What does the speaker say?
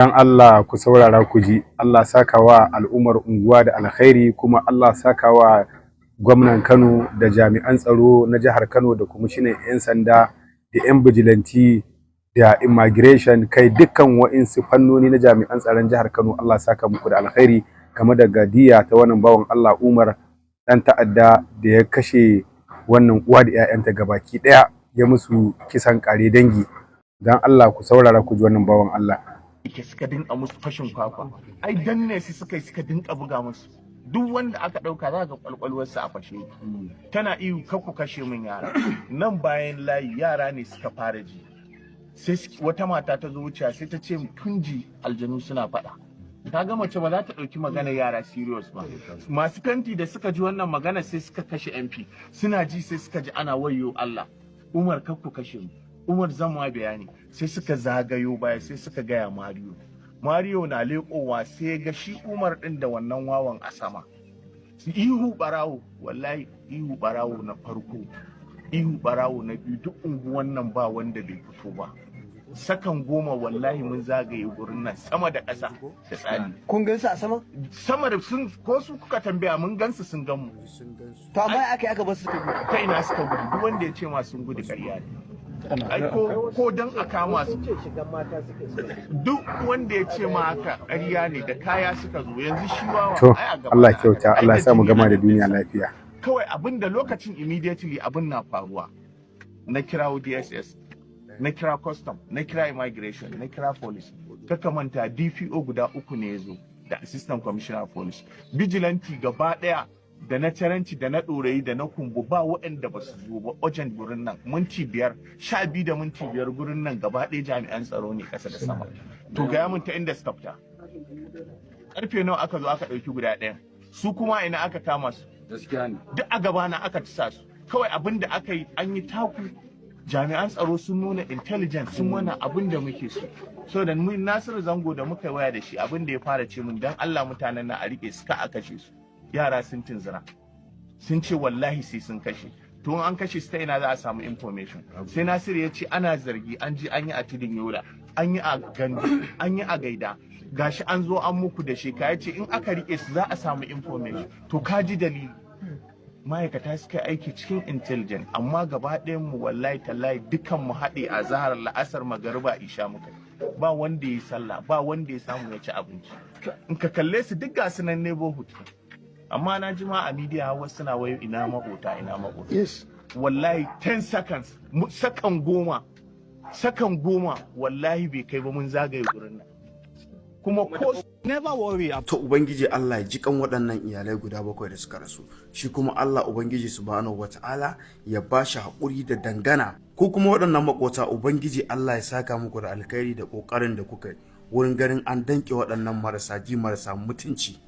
Dan Allah ku saurara ku ji, Allah saka wa al'ummar unguwa da alkhairi, kuma Allah saka wa gwamnan Kano da jami'an tsaro na jihar Kano da kwamishinan 'yan sanda da 'yan bijilanti da immigration, kai dukkan wa'insu fannoni na jami'an tsaron jihar Kano. Allah saka muku da alkhairi game da gadiya ta wannan bawan Allah Umar dan ta'adda da ya kashe wannan uwa da 'ya'yanta gabaki daya, ya musu kisan kare dangi. Dan Allah ku saurara ku ji wannan bawan Allah. Ke suka dinka musu fashin kwakwa, ai danne su suka dinka buga musu. Duk wanda aka dauka za ga kwalkwalwarsa a fashe, tana iyo ku kashe min yara. Nan bayan layi yara ne suka fara ji, sai wata mata ta zo wuce sai ta ce kunji aljanu suna faɗa. Ta ga mace ba za ta ɗauki magana yara serious ba. Masu kanti da suka ji wannan magana sai suka kashe MP, suna ji sai suka ji ana wayo Allah, Umar ku kashe mu, Umar zan ma bayani. Sai suka zagayo baya sai suka gaya Mario na leƙowa sai ga shi Umar ɗin da wannan wawan a sama. Ihu barawo, wallahi ihu barawo na farko, ihu barawo na biyu, duk unguwan nan ba wanda bai fito ba. Sakan 10 wallahi mun zagaye gurin nan sama da ƙasa da tsani. Kun gansu a sama? Sama da sun, ko su kuka tambaya, mun gansu sun gan mu. To amma aka bar su suka gudu. Ta ina suka gudu? Duk wanda ya ce ma sun gudu ƙarya ne. Ai ko dan a kama su, duk wanda ya ce ma haka ƙarya ne, da kaya suka zo. Yanzu shi wawa To Allah kyauta, Allah ya sa mu gama da duniya lafiya. Kawai abin da lokacin immediately abin na faruwa, na kirawo DSS, na kira custom, na kira immigration, na kira police. Kaka manta DPO guda 3 ne ya zo da assistant commissioner of police. Vigilante gaba daya da na taranci da na ɗorayi da na kumbu ba waɗanda ba su zo ba. Urgent gurin nan minti 5, 12 da minti 5 gurin nan gaba ɗaya jami'an tsaro ne ƙasa da sama. To gaya mun ta inda suka fita. Karfe nawa aka zo aka ɗauki guda ɗayan? Su kuma ina aka kama su? Gaskiya ne. Duk a gaba na aka tisa su. Kawai abin da aka yi, an yi taku. Jami'an tsaro sun nuna intelligence, sun mana abin da muke so da mun Nasiru Zango da muka waya da shi, abin da ya fara ce mun, dan Allah mutanen na a rike su, ka a kashe su. Yara sun tunzura, sun ce wallahi sai sun kashe. To an kashe su ta ina za a samu information? Sai Nasiru ya ce ana zargi, an ji an yi a Tudun Yola, an yi a Gandu, an yi a Gaida, gashi an zo an muku da shi. Ya ce in aka rike su za a samu information. To ka ji dalili. Ma'aikata suka yi aiki cikin intelligent, amma gaba ɗayan mu wallahi tallahi dukan mu haɗe a zahar la'asar magariba isha muka, ba wanda ya sallah, ba wanda ya samu ya ci abinci. In ka kalle su duk gasu nan neighborhood, amma na ji ma a media wasu suna wayo ina makota ina makota. Yes. Wallahi 10 seconds, sakan 10 wallahi bai kai ba mun zagaye gurin nan. Kuma ko Never worry. To Ubangiji Allah ya jikan waɗannan iyalai guda 7 da suka rasu, shi kuma Allah Ubangiji subhanahu wata'ala ya ba shi haƙuri da dangana. Ko kuma waɗannan makota, Ubangiji Allah ya saka muku da alkhairi da ƙoƙarin da kuka yi wurin ganin an danƙe waɗannan marasa ji marasa mutunci.